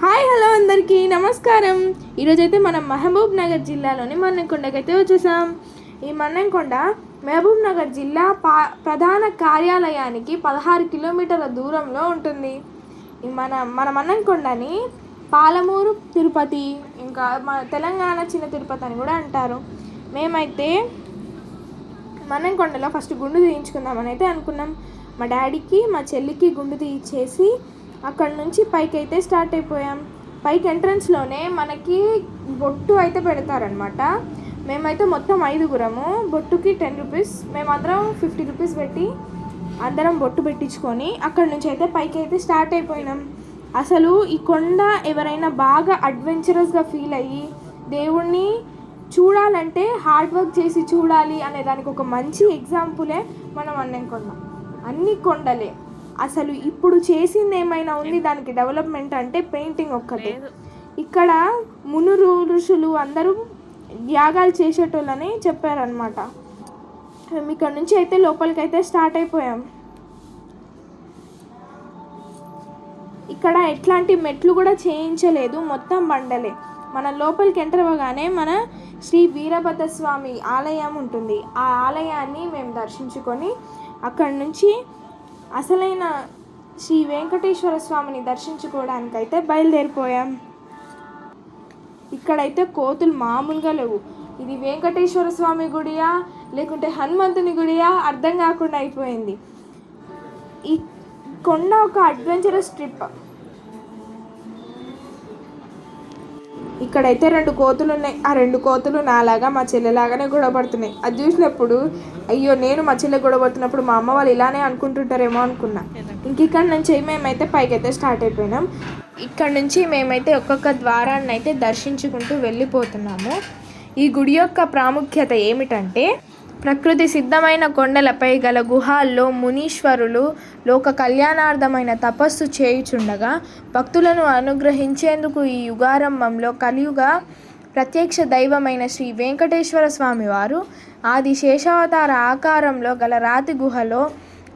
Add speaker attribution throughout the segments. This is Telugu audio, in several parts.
Speaker 1: హాయ్ హలో అందరికీ నమస్కారం. ఈరోజైతే మనం మహబూబ్ నగర్ జిల్లాలోని మన్నెంకొండకైతే వచ్చేసాం. ఈ మన్నెంకొండ మహబూబ్ నగర్ జిల్లా ప్రధాన కార్యాలయానికి 16 కిలోమీటర్ల దూరంలో ఉంటుంది. ఈ మన మన్నెంకొండని పాలమూరు తిరుపతి, ఇంకా మన తెలంగాణ చిన్న తిరుపతి అని కూడా అంటారు. మేమైతే మన్నెంకొండలో ఫస్ట్ గుండు తీయించుకుందామని అయితే అనుకున్నాం. మా డాడీకి మా చెల్లికి గుండు తీయించేసి అక్కడ నుంచి పైకి అయితే స్టార్ట్ అయిపోయాం. పైకి ఎంట్రన్స్లోనే మనకి బొట్టు అయితే పెడతారనమాట. మేమైతే మొత్తం 5గురము, బొట్టుకి 10 రూపీస్, మేమందరం 50 రూపీస్ పెట్టి అందరం బొట్టు పెట్టించుకొని అక్కడ నుంచి అయితే పైకి అయితే స్టార్ట్ అయిపోయినాం. అసలు ఈ కొండ ఎవరైనా బాగా అడ్వెంచరస్గా ఫీల్ అయ్యి దేవుణ్ణి చూడాలంటే హార్డ్ వర్క్ చేసి చూడాలి అనే దానికి ఒక మంచి ఎగ్జాంపులే మనం మన్నెంకొండ. అన్ని కొండలే. అసలు ఇప్పుడు చేసింది ఏమైనా ఉంది దానికి డెవలప్మెంట్ అంటే పెయింటింగ్ ఒక్కటే. ఇక్కడ మునులు ఋషులు అందరూ యాగాలు చేసేటోళ్ళని చెప్పారనమాట. మేము ఇక్కడ నుంచి అయితే లోపలికి అయితే స్టార్ట్ అయిపోయాం. ఇక్కడ ఎట్లాంటి మెట్లు కూడా చేయించలేదు, మొత్తం బండలే. మన లోపలికి ఎంటర్ అవ్వగానే మన శ్రీ వీరభద్రస్వామి ఆలయం ఉంటుంది. ఆ ఆలయాన్ని మేము దర్శించుకొని అక్కడి నుంచి అసలైన శ్రీ వెంకటేశ్వర స్వామిని దర్శించుకోవడానికైతే బయలుదేరిపోయాం. ఇక్కడైతే కోతులు మామూలుగా లేవు. ఇది వెంకటేశ్వర స్వామి గుడియా లేకుంటే హనుమంతుని గుడియా అర్థం కాకుండా అయిపోయింది. ఈ కొండ ఒక అడ్వెంచరస్ ట్రిప్. ఇక్కడైతే 2 కోతులు ఉన్నాయి. ఆ 2 కోతులు నాలాగా మా చెల్లెలాగానే గొడవపడుతున్నాయి. అది చూసినప్పుడు అయ్యో, నేను మా చెల్లె గొడవపడుతున్నప్పుడు మా అమ్మ వాళ్ళు ఇలానే అనుకుంటుంటారేమో అనుకున్నా. ఇక్కడ నుంచి మేమైతే పైకి అయితే స్టార్ట్ అయిపోయినాం. ఇక్కడ నుంచి మేమైతే ఒక్కొక్క ద్వారాన్ని అయితే దర్శించుకుంటూ వెళ్ళిపోతున్నాము. ఈ గుడి యొక్క ప్రాముఖ్యత ఏమిటంటే, ప్రకృతి సిద్ధమైన కొండలపై గల గుహాల్లో మునీశ్వరులు లోక కళ్యాణార్థమైన తపస్సు చేయుచుండగా భక్తులను అనుగ్రహించేందుకు ఈ యుగారంభంలో కలియుగ ప్రత్యక్ష దైవమైన శ్రీ వెంకటేశ్వర స్వామి వారు ఆది శేషావతార ఆకారంలో గల రాతి గుహలో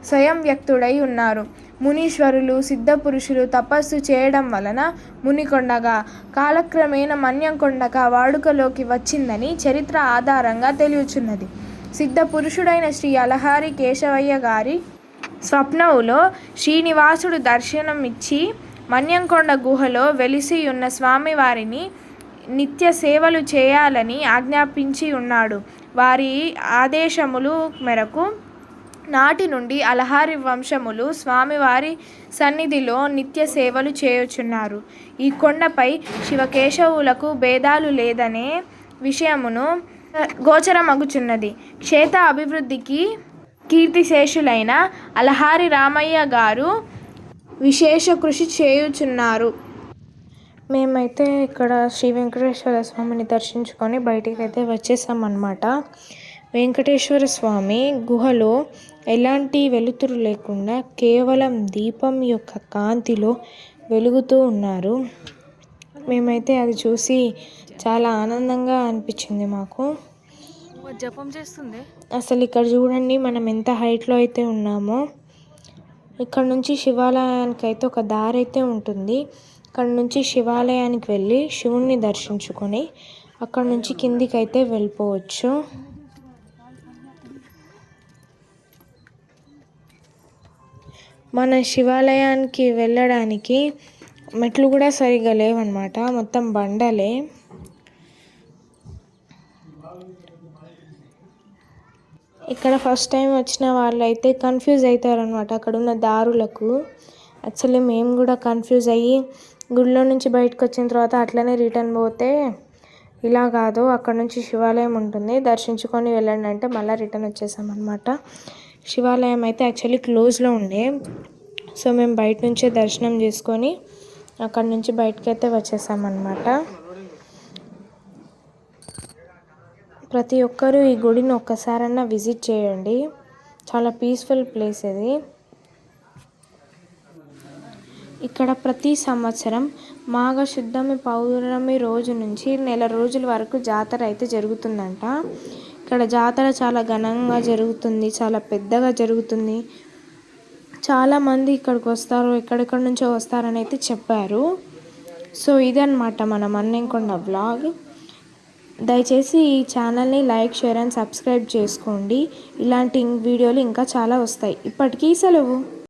Speaker 1: స్వయం వ్యక్తుడై ఉన్నారు. మునీశ్వరులు సిద్ధపురుషులు తపస్సు చేయడం వలన మునికొండగా, కాలక్రమేణా మన్యంకొండగా వాడుకలోకి వచ్చిందని చరిత్ర ఆధారంగా తెలియచున్నది. సిద్ధ పురుషుడైన శ్రీ అలహారి కేశవయ్య గారి స్వప్నములో శ్రీనివాసుడు దర్శనమిచ్చి మన్యంకొండ గుహలో వెలిసి ఉన్న స్వామివారిని నిత్య సేవలు చేయాలని ఆజ్ఞాపించి ఉన్నాడు. వారి ఆదేశములు మేరకు నాటి నుండి అలహారి వంశములు స్వామివారి సన్నిధిలో నిత్య సేవలు చేయుచున్నారు. ఈ కొండపై శివకేశవులకు భేదాలు లేదనే విషయమును గోచరమగుచున్నది. క్షేత్ర అభివృద్ధికి కీర్తిశేషులైన అలహారి రామయ్య గారు విశేష కృషి చేయుచున్నారు. మేమైతే ఇక్కడ శ్రీ వెంకటేశ్వర స్వామిని దర్శించుకొని బయటికి అయితే వచ్చేసామన్నమాట. వెంకటేశ్వర స్వామి గుహలో ఎలాంటి వెలుతురు లేకుండా కేవలం దీపం యొక్క కాంతిలో వెలుగుతూ ఉన్నారు. మేమైతే అది చూసి చాలా ఆనందంగా అనిపించింది మాకు.
Speaker 2: జపం చేస్తుంది.
Speaker 1: అసలు ఇక్కడ చూడండి, మనం ఎంత హైట్లో అయితే ఉన్నామో. ఇక్కడ నుంచి శివాలయానికి అయితే ఒక దారి అయితే ఉంటుంది. ఇక్కడ నుంచి శివాలయానికి వెళ్ళి శివుణ్ణి దర్శించుకొని అక్కడ నుంచి కిందికి అయితే వెళ్ళిపోవచ్చు. మన శివాలయానికి వెళ్ళడానికి మెట్లు కూడా సరిగ్గా లేవన్నమాట, మొత్తం బండలే. ఇక్కడ ఫస్ట్ టైం వచ్చిన వాళ్ళు అయితే కన్ఫ్యూజ్ అవుతారనమాట అక్కడ ఉన్న దారులకు. యాక్చువల్లీ మేము కూడా కన్ఫ్యూజ్ అయ్యి గుడిలో నుంచి బయటకు వచ్చిన తర్వాత అట్లనే రిటర్న్ పోతే, ఇలా కాదు అక్కడ నుంచి శివాలయం ఉంటుంది దర్శించుకొని వెళ్ళండి అంటే మళ్ళీ రిటర్న్ వచ్చేసామన్నమాట. శివాలయం అయితే యాక్చువల్లీ క్లోజ్లో ఉండే, సో మేము బయట నుంచే దర్శనం చేసుకొని అక్కడ నుంచి బయటకైతే వచ్చేసామన్నమాట. ప్రతి ఒక్కరూ ఈ గుడిని ఒక్కసారన్నా విజిట్ చేయండి, చాలా పీస్ఫుల్ ప్లేస్ ఇది. ఇక్కడ ప్రతి సంవత్సరం మాఘశుద్ధమి పౌర్ణమి రోజు నుంచి నెల రోజుల వరకు జాతర అయితే జరుగుతుందంట. ఇక్కడ జాతర చాలా ఘనంగా జరుగుతుంది, చాలా పెద్దగా జరుగుతుంది. చాలామంది ఇక్కడికి వస్తారు, ఎక్కడెక్కడి నుంచో వస్తారని అయితే చెప్పారు. సో ఇదన్నమాట మన మన్నెంకొండ వ్లాగ్. దయచేసి ఈ ఛానల్ని లైక్, షేర్ అండ్ సబ్స్క్రైబ్ చేసుకోండి. ఇలాంటి వీడియోలు ఇంకా చాలా వస్తాయి. ఇప్పటికీ సెలవు.